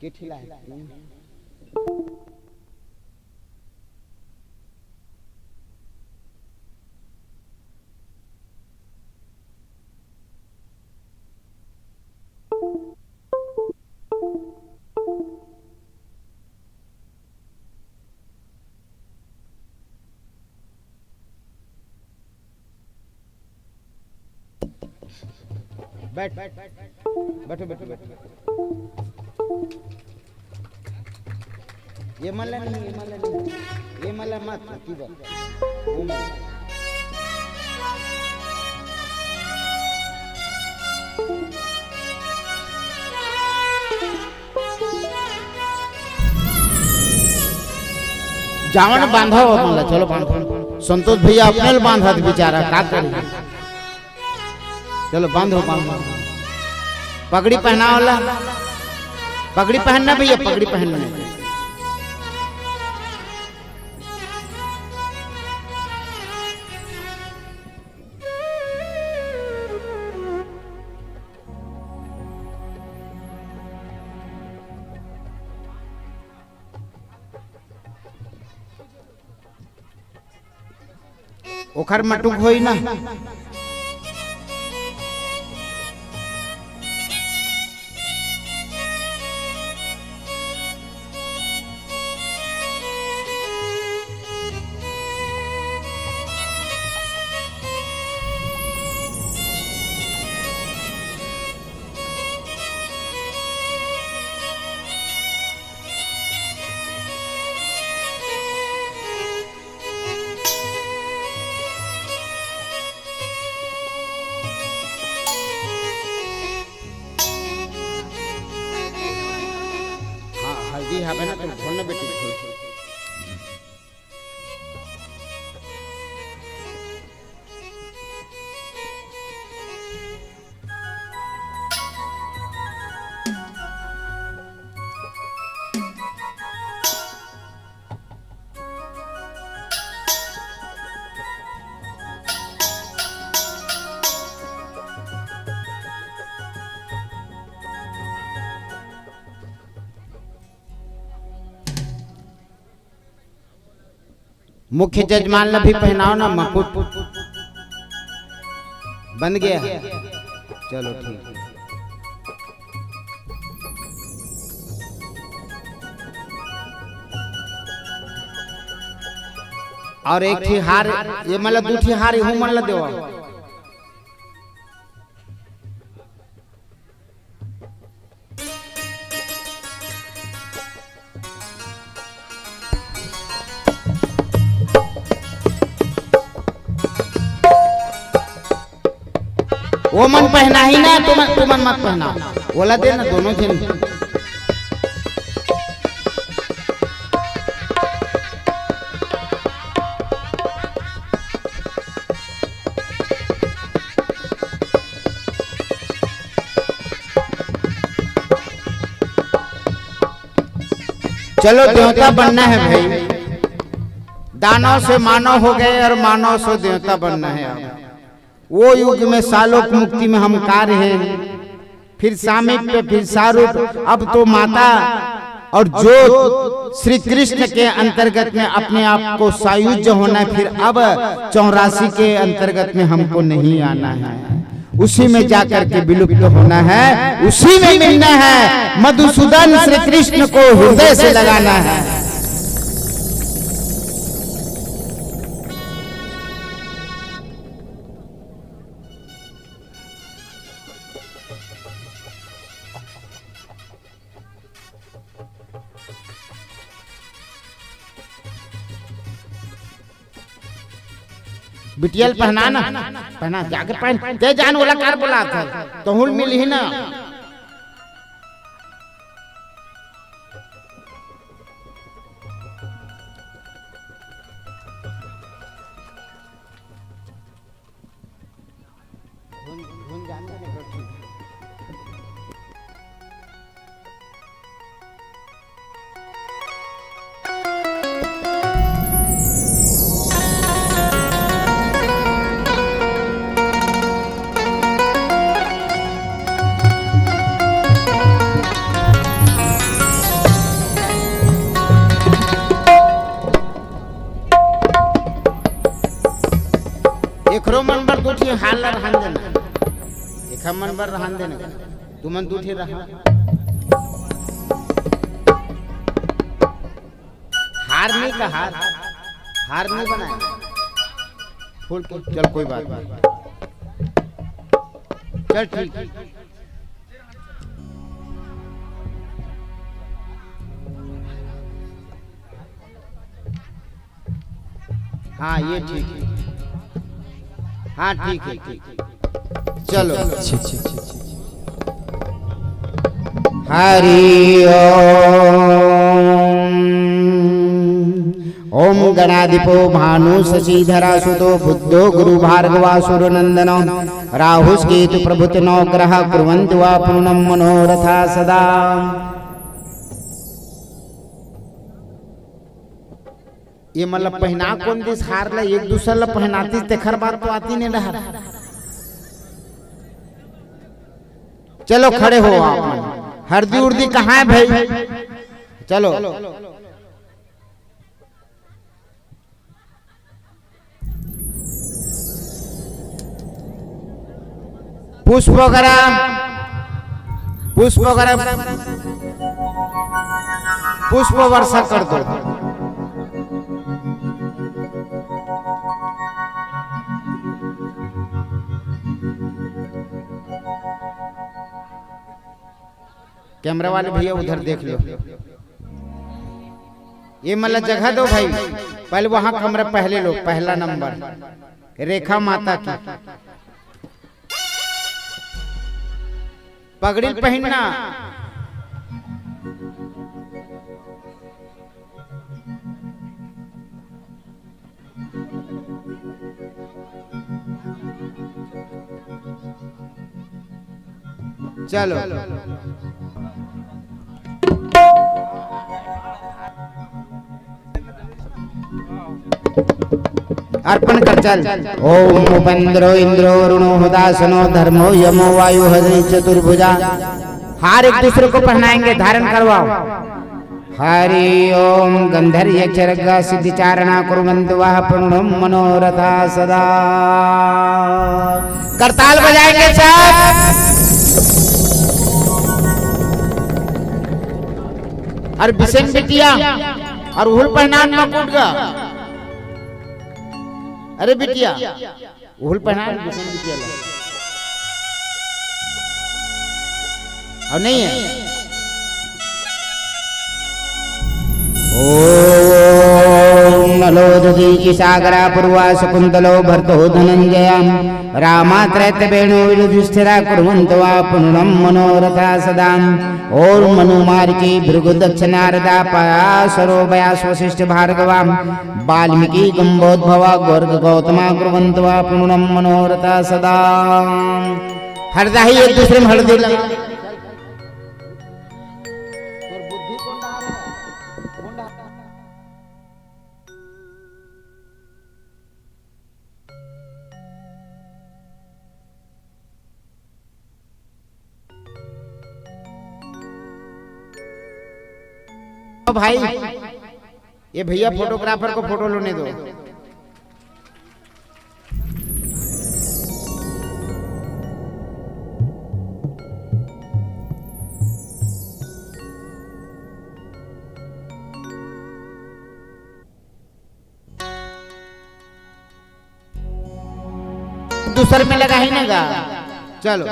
केठिला बैठ बैठो बैठो बैठो ये मल्ला नहीं ये मल्ला मत की बात वो मल्ला जावन बांधो मल्ला चलो बांधो संतोष भैया अपने बांधा बेचारा का करे चलो बांधो बांधो पगड़ी पहना वाला पगड़ी पहनना भैया पगड़ी पहनना ओखर मटुक होई ना हल्दी ना तो खोलना बेटी खोल मुख्य जजमान ने भी पहनाओ ना मुकुट बन गया चलो ठीक है और एक थी हार ये मतलब दूठी हार हूँ मन ला देवा वो मन पहना ही ना तुम मत पहना बोला दे ना दोनों जन चलो देवता बनना है भाई दानव से मानव हो गए और मानव से देवता बनना है अब वो युग में सालोक मुक्ति में हम कार्य हैं फिर सामीप्य फिर सारूप अब तो माता और जो श्री कृष्ण के अंतर्गत में अपने आप को सायुज्य होना है फिर अब 84 के अंतर्गत में हमको नहीं आना है उसी में जाकर के विलुप्त होना है उसी में मिलना है मधुसूदन श्री कृष्ण को हृदय से लगाना है बिटियल पहना ना पहना जाके पहन ते जान वाला कार बोला था तो हुल मिल ही ना एकरो मन बर दूठी हाल रहन देना, एक मन बर रहन देना, तू मन दूठी रहा। हार नहीं का हार नहीं बनाया फूल के। चल कोई बात नहीं, चल ठीक। हाँ ये ठीक है, हाँ ठीक है ठीक। चलो हरि ओम गणाधिपो भानु शशिधरा सुतो बुद्धो गुरु भार्गवासुर नंदनो राहुस्केतु प्रभुत नौ ग्रह कुर्वन्तु वा पूर्णं मनोरथा सदा। ये मतलब पहना कौन दिस हार ला एक दूसरे ला पहनाती तेखर बात तो आती नहीं रहा। चलो खड़े हो आप, हरदी उर्दी कहाँ है भाई? चलो पुष्प वगैरह पुष्प वर्षा कर दो। कैमरा वाले भैया उधर देख लो, ये मतलब जगह दो भाई। पहले वहां कमरा पहले लो, पहला नंबर रेखा माता की पगड़ी पहनना। चलो अर्पण कर चल। ओम उपन्द्रो इंद्रो वरुणो हुदासनो धर्मो यमो वायु हरि चतुर्भुजा। हार एक दूसरे को पहनाएंगे, धारण करवाओ। हरि ओम गंधर्व यक्षरगा सिद्धिचारणा कुर्वन्तु वः पूर्णं मनोरथा सदा। करताल बजाएंगे सब। और बिसेन बिटिया और उहुल पहनान में कूद गया। अरे बिटिया उहुल पहनान बिसेन बिटिया ला। और नहीं है। ओम नलो दधीचि सागरा पूर्वा शकुन्तलो भर्तो धनंजया रामात्रैत वेणु युधिष्ठिरा कुर्वन्तु वा पूर्णं मनोरथा सदा। और मनुमार्की भृगु दक्ष नारदा पराशरो व्यास वशिष्ठ भार्गवा वाल्मीकि गंभोद्भवा गर्ग गौतमा कुर्वन्तु वा पूर्णं मनोरथा सदा। हरदा ही एक दूसरे में हरदी लगा। भाई ये भैया फोटोग्राफर को फोटो लेने दो। दूसरे में लगा ही ना गा। चलो